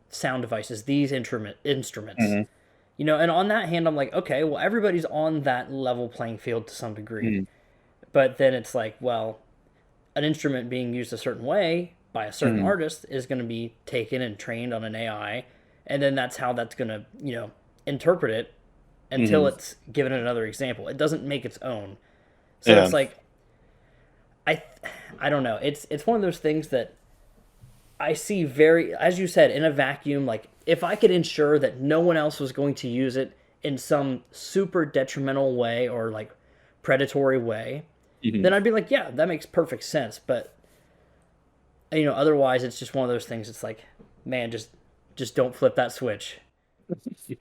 S1: sound devices, these instruments.
S2: Hmm.
S1: And on that hand, I'm like, okay, well, everybody's on that level playing field to some degree.
S2: Hmm.
S1: But then it's like, well, an instrument being used a certain way by a certain
S2: Hmm.
S1: artist is going to be taken and trained on an AI, and then that's how that's going to interpret it until
S2: Hmm.
S1: it's given another example. It doesn't make its own. So
S2: Yeah.
S1: it's like I I don't know. It's one of those things that I see very, as you said, in a vacuum. Like if I could ensure that no one else was going to use it in some super detrimental way or like predatory way,
S2: Hmm.
S1: then I'd be like, yeah, that makes perfect sense. But otherwise, it's just one of those things. It's like, man, just don't flip that switch.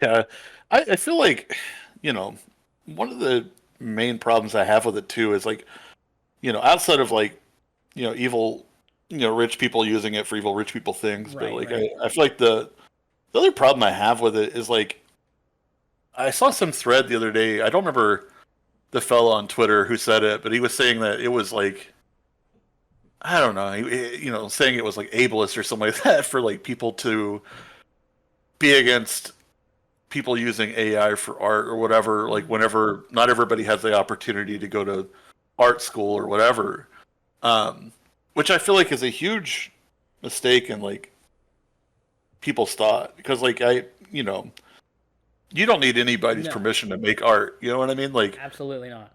S2: Yeah, I feel like one of the main problems I have with it too is like outside of like evil rich people using it for evil rich people things, but
S1: Right,
S2: like
S1: right.
S2: I feel like the other problem I have with it is like I saw some thread the other day. I don't remember the fellow on Twitter who said it, but he was saying that it was like I don't know, saying it was like ableist or something like that for like people to be against people using AI for art or whatever, like whenever not everybody has the opportunity to go to art school or whatever, which I feel like is a huge mistake in like people's thought because like you don't need anybody's
S1: No,
S2: permission to make art. You know what I mean? Like
S1: absolutely not.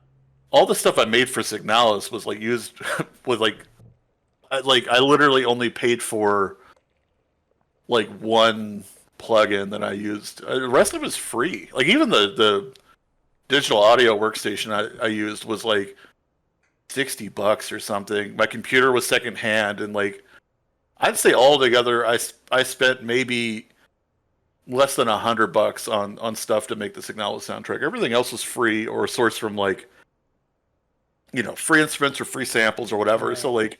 S2: all the stuff I made for Signalis was like used with like I literally only paid for like one plugin that I used. The rest of it is free. Like even the digital audio workstation I used was like $60 or something. My computer was secondhand, and like I'd say all together, I spent maybe less than $100 on stuff to make the Signalis soundtrack. Everything else was free or sourced from like free instruments or free samples or whatever. So
S1: Right.
S2: like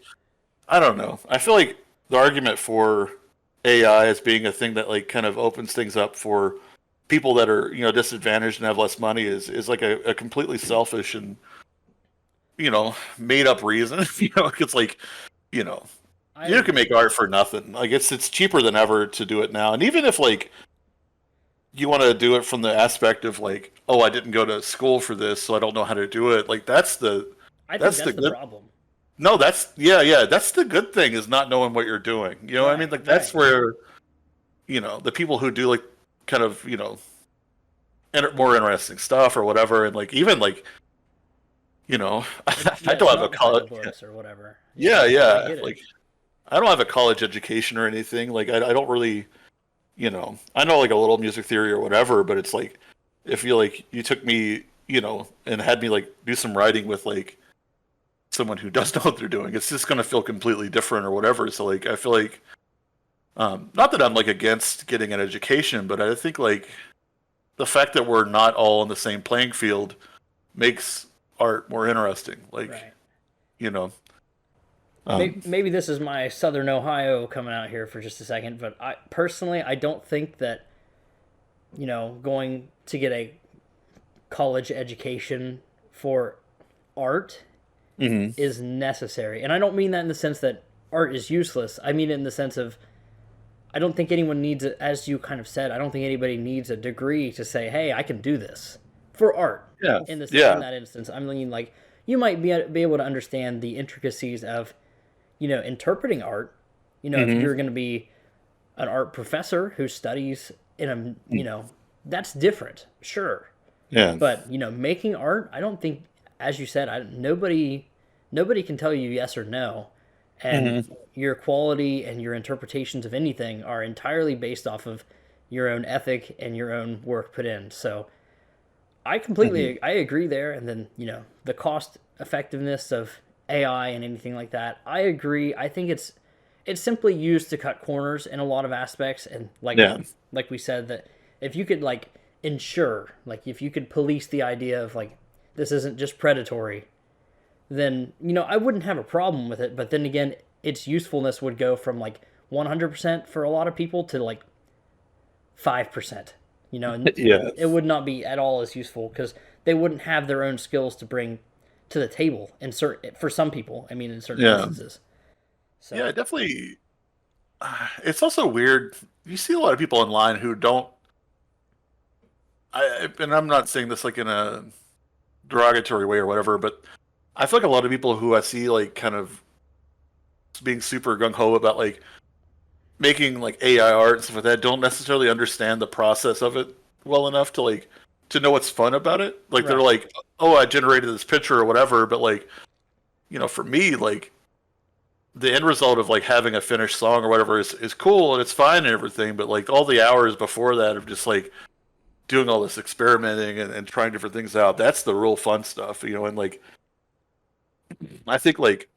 S2: I don't know. I feel like the argument for AI as being a thing that like kind of opens things up for people that are disadvantaged and have less money is like a completely selfish and made up reason. It's like you know
S1: I
S2: you can make
S1: agree.
S2: art for nothing. Like it's cheaper than ever to do it now, and even if like you want to do it from the aspect of like, oh, I didn't go to school for this, so I don't know how to do it. Like
S1: I think
S2: that's the
S1: that's the
S2: good.
S1: problem.
S2: No, that's yeah. That's the good thing is not knowing what you're doing. You know what I mean?
S1: Right,
S2: Like that's
S1: right.
S2: where the people who do like kind of more interesting stuff or whatever, and like even like
S1: Like,
S2: I
S1: yeah,
S2: don't
S1: it's
S2: have a
S1: not just like the
S2: college.
S1: books or whatever. Yeah,
S2: Yeah,
S1: I
S2: yeah.
S1: get it.
S2: Like I don't have a college education or anything. Like I don't really I know like a little music theory or whatever, but it's like if you took me and had me like do some writing with like someone who does know what they're doing, it's just gonna feel completely different or whatever. So like I feel like not that I'm like against getting an education, but I think like the fact that we're not all on the same playing field makes art more interesting. Like,
S1: Right.
S2: you know,
S1: Maybe,
S2: um,
S1: maybe this is my Southern Ohio coming out here for just a second, but I personally I don't think that going to get a college education for art
S2: mhm.
S1: is necessary. And I don't mean that in the sense that art is useless. I mean it in the sense of I don't think anyone needs it, as you kind of said. I don't think anybody needs a degree to say, "Hey, I can do this for art."
S2: Yeah,
S1: In
S2: yeah,
S1: that instance, I'm mean like you might be able to understand the intricacies of interpreting art. If
S2: hmm
S1: you're going to be an art professor who studies in a that's different, sure.
S2: yeah,
S1: But making art, I don't think, as you said, nobody can tell you yes or no, and
S2: hmm
S1: your quality and your interpretations of anything are entirely based off of your own ethic and your own work put in. So
S2: hmm
S1: I agree there. And then the cost effectiveness of AI and anything like that, I agree. I think it's simply used to cut corners in a lot of aspects, and
S2: yeah,
S1: like we said, that if you could like ensure, like if you could police the idea of like this isn't just predatory, then I wouldn't have a problem with it. But then again, its usefulness would go from like 100% for a lot of people to like 5%. And
S2: yeah,
S1: it would not be at all as useful because they wouldn't have their own skills to bring to the table in certain for some people. I mean, in certain
S2: yeah,
S1: instances.
S2: yeah.
S1: So
S2: Definitely. It's also weird. You see a lot of people online who don't. And I'm not saying this like in a derogatory way or whatever, but I feel like a lot of people who I see like kind of being super gung ho about like making like AI art and stuff like that don't necessarily understand the process of it well enough to like to know what's fun about it. Like they're
S1: right,
S2: like, oh, I generated this picture or whatever, but like for me, like the end result of like having a finished song or whatever is cool and it's fine and everything, but like all the hours before that of just like doing all this experimenting and trying different things out, that's the real fun stuff, and like I think like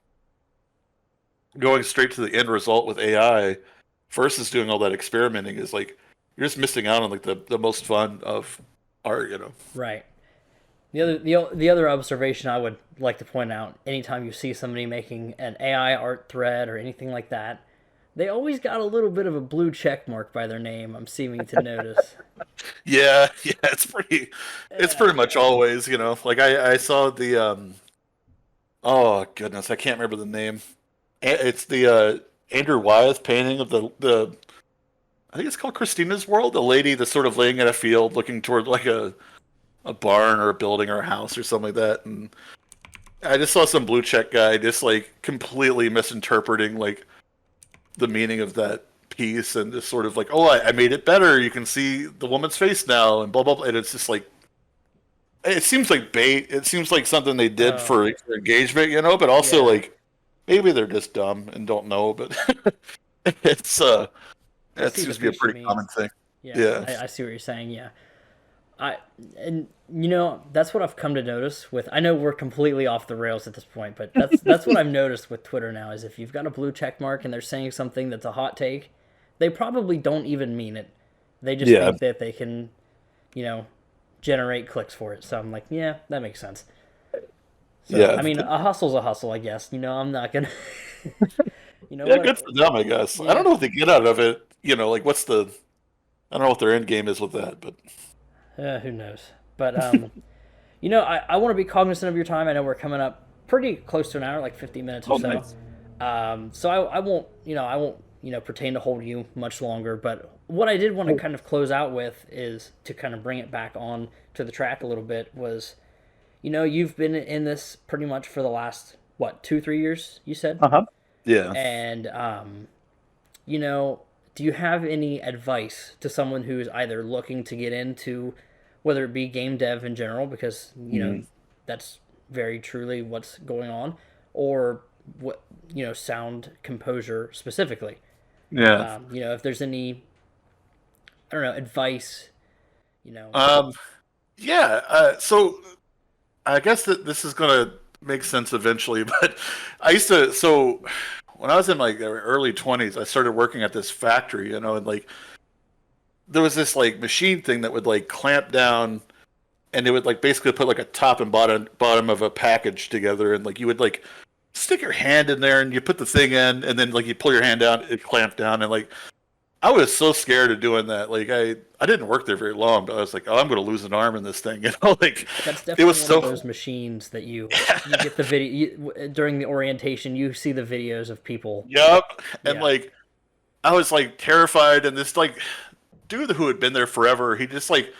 S2: going straight to the end result with AI versus doing all that experimenting is like you're just missing out on like the most fun of art.
S1: right. The other observation I would like to point out, anytime you see somebody making an AI art thread or anything like that, they always got a little bit of a blue check mark by their name. I'm seeming to notice.
S2: Yeah, yeah, it's pretty much always, like I saw the oh goodness, I can't remember the name. It's the Andrew Wyeth painting of the I think it's called Christina's World, the lady that's sort of laying in a field looking toward like a barn or a building or a house or something like that. And I just saw some blue check guy just like completely misinterpreting like the meaning of that piece and just sort of like, oh, I made it better. You can see the woman's face now and blah blah blah. And it's just like it seems like bait. It seems like something they did
S1: Oh,
S2: for engagement, but also
S1: yeah.
S2: like maybe they're just dumb and don't know. But it's
S1: I
S2: that
S1: see the
S2: seems to be a
S1: piece you
S2: pretty
S1: mean.
S2: common thing.
S1: Yeah,
S2: Yeah.
S1: I see what you're saying. Yeah, I and that's what I've come to notice with. I know we're completely off the rails at this point, but that's what I've noticed with Twitter now is if you've got a blue check mark and they're saying something that's a hot take, they probably don't even mean it. They just
S2: Yeah.
S1: think that they can, you know, generate clicks for it. So I'm like, yeah, that makes sense. So
S2: Yeah.
S1: I mean, a hustle's a hustle, I guess. I'm not gonna. You know
S2: Yeah, good
S1: what?
S2: for them, I guess. I
S1: Yeah,
S2: don't know what they get out of it. Like what's the? I don't know what their end game is with that, but
S1: who knows? But I want to be cognizant of your time. I know we're coming up pretty close to an hour, like 50 minutes or
S2: oh,
S1: so.
S2: nice.
S1: So I won't, pretend to hold you much longer. But what I did want to
S2: Oh,
S1: kind of close out with is to kind of bring it back on to the track a little bit. Was you've been in this pretty much for the last what 2-3 years, you said,
S2: uh-huh. Yeah.
S1: and you know, do you have any advice to someone who is either looking to get into whether it be game dev in general, because
S2: Mhm.
S1: that's very truly what's going on, or what sound composure specifically?
S2: Yeah.
S1: If there's any, I don't know, advice, to
S2: Um. Yeah. So I guess that this is gonna make sense eventually, but I used to. So when I was in like the early 20s, I started working at this factory, and like there was this like machine thing that would like clamp down, and it would like basically put like a top and bottom of a package together, and like you would like stick your hand in there and you put the thing in, and then like you pull your hand down, it clamped down, and like I was so scared of doing that. Like I didn't work there very long, but I was like, oh, I'm going to lose an arm in this thing. Like
S1: That's
S2: it
S1: definitely
S2: was
S1: one of
S2: so
S1: those machines that you get the video during the orientation. You see the videos of people.
S2: yep. And
S1: Yeah,
S2: like I was like terrified, and this like dude who had been there forever, he just like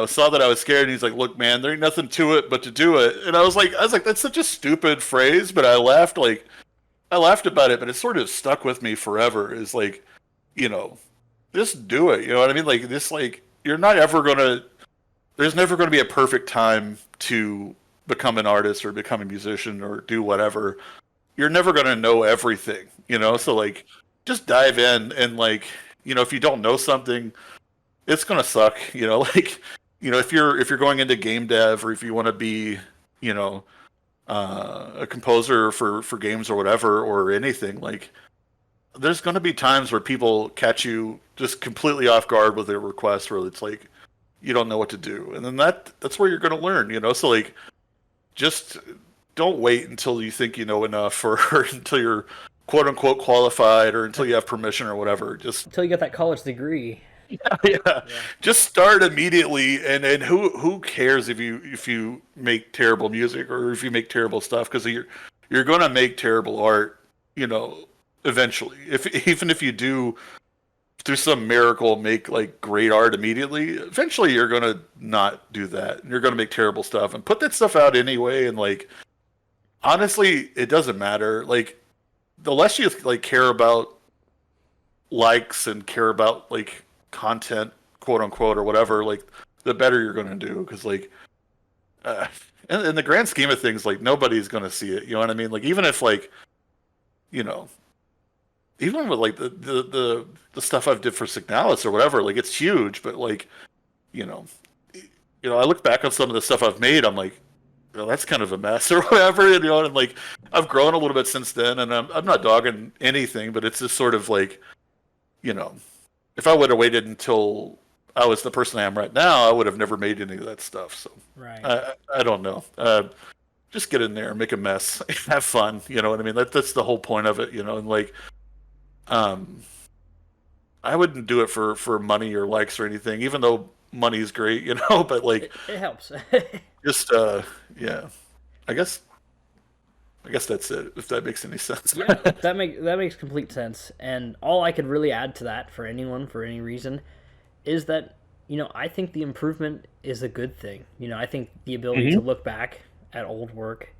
S2: saw that I was scared, and he's like, "Look, man, there ain't nothing to it but to do it." And I was like, that's such a stupid phrase, but I laughed about it, but it sort of stuck with me forever. Is like, you know, just do it. You know what I mean? Like this, like you're not ever gonna. There's never going to be a perfect time to become an artist or become a musician or do whatever. You're never going to know everything.
S1: right.
S2: So like, just dive in, and like, if you don't know something, it's gonna suck. Like, if you're going into game dev, or if you want to be, you know, a composer for games or whatever or anything, like there's gonna be times where people catch you just completely off guard with their request, where it's like you don't know what to do, and then that's where you're gonna learn. So like, just don't wait until you think you know enough, or until you're quote unquote qualified, or until you have permission or whatever. Just
S1: Until you get that college degree.
S2: yeah,
S1: Yeah.
S2: just start immediately, and who cares if you make terrible music or if you make terrible stuff, because you're gonna make terrible art, you know, eventually. If even if you do through some miracle make like great art immediately, eventually you're gonna not do that. And you're gonna make terrible stuff and put that stuff out anyway. And like honestly, it doesn't matter. Like the less you like care about likes and care about like content, quote unquote, or whatever, like the better you're going to do. Because like, uh, in the grand scheme of things, like nobody's going to see it. You know what I mean? Like even if like, you know, even with like the stuff I've did for Signalis or whatever, like it's huge. But like, you know, I look back on some of the stuff I've made. I'm like, well, that's kind of a mess or whatever. And like I've grown a little bit since then, and I'm not dogging anything, but it's just sort of like, you know, if I would have waited until I was the person I am right now, I would have never made any of that stuff. So
S1: Right.
S2: I don't know. Just get in there, make a mess, have fun. You know what I mean? That's the whole point of it. And like, um, I wouldn't do it for money or likes or anything, even though money is great. But like,
S1: It helps.
S2: just yeah. I guess I guess that's it. If that makes any sense.
S1: Yeah, that makes complete sense. And all I could really add to that for anyone for any reason is that I think the improvement is a good thing. I think the ability to
S2: hmm
S1: look back at old work,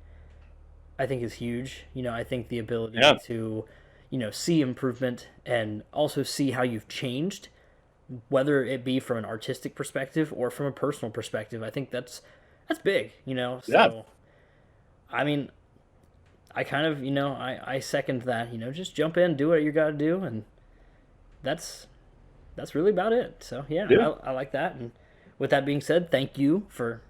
S1: I think, is huge. I think the ability
S2: Yeah.
S1: to see improvement and also see how you've changed, whether it be from an artistic perspective or from a personal perspective. I think that's big.
S2: Yeah.
S1: So I mean, I kind of I second that. Just jump in, do what you got to do, and that's that's really about it. So yeah,
S2: Yeah.
S1: I like that. And with that being said, thank you for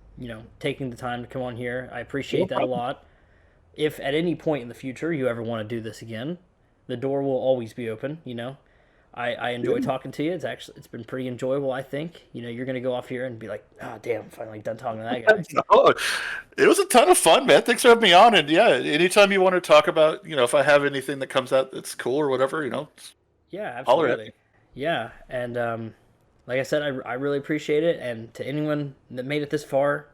S1: taking the time to come on here. I
S2: No
S1: appreciate that a
S2: problem.
S1: lot. If at any point in the future you ever want to do this again, the door will always be open. I enjoy talking to you. It's been pretty enjoyable. I think you're gonna go off here and be like, oh damn, I'm finally done talking to that guy.
S2: Oh, it was a ton of fun, man. Thanks for having me on. And yeah, anytime you want to talk about, if I have anything that comes out that's cool or whatever,
S1: Yeah,
S2: holler at me.
S1: absolutely. Yeah, and like I said, I really appreciate it. And to anyone that made it this far,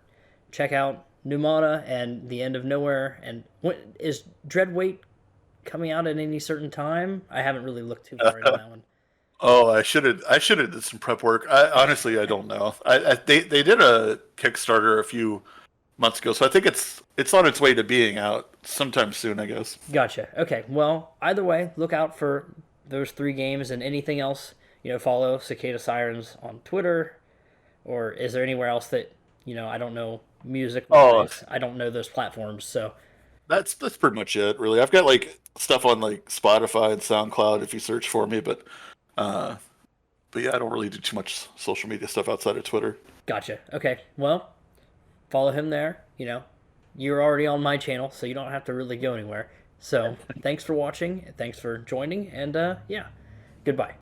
S1: check out Numata and The End of Nowhere. And what is Dreadweight coming out at any certain time? I haven't really looked too far into that one.
S2: Oh, I should have did some prep work. I don't know. They did a Kickstarter a few months ago, so I think it's on its way to being out sometime soon, I guess.
S1: Gotcha. Okay. Well, either way, look out for those three games and anything else. Follow Cicada Sirens on Twitter, or is there anywhere else that I don't know music
S2: Oh,
S1: wise? I don't know those platforms, so
S2: that's pretty much it, really. I've got like stuff on like Spotify and SoundCloud if you search for me, uh, but yeah, I don't really do too much social media stuff outside of Twitter.
S1: gotcha. Okay. Well, follow him there. You're already on my channel, so you don't have to really go anywhere. So thanks for watching. Thanks for joining, and yeah, goodbye.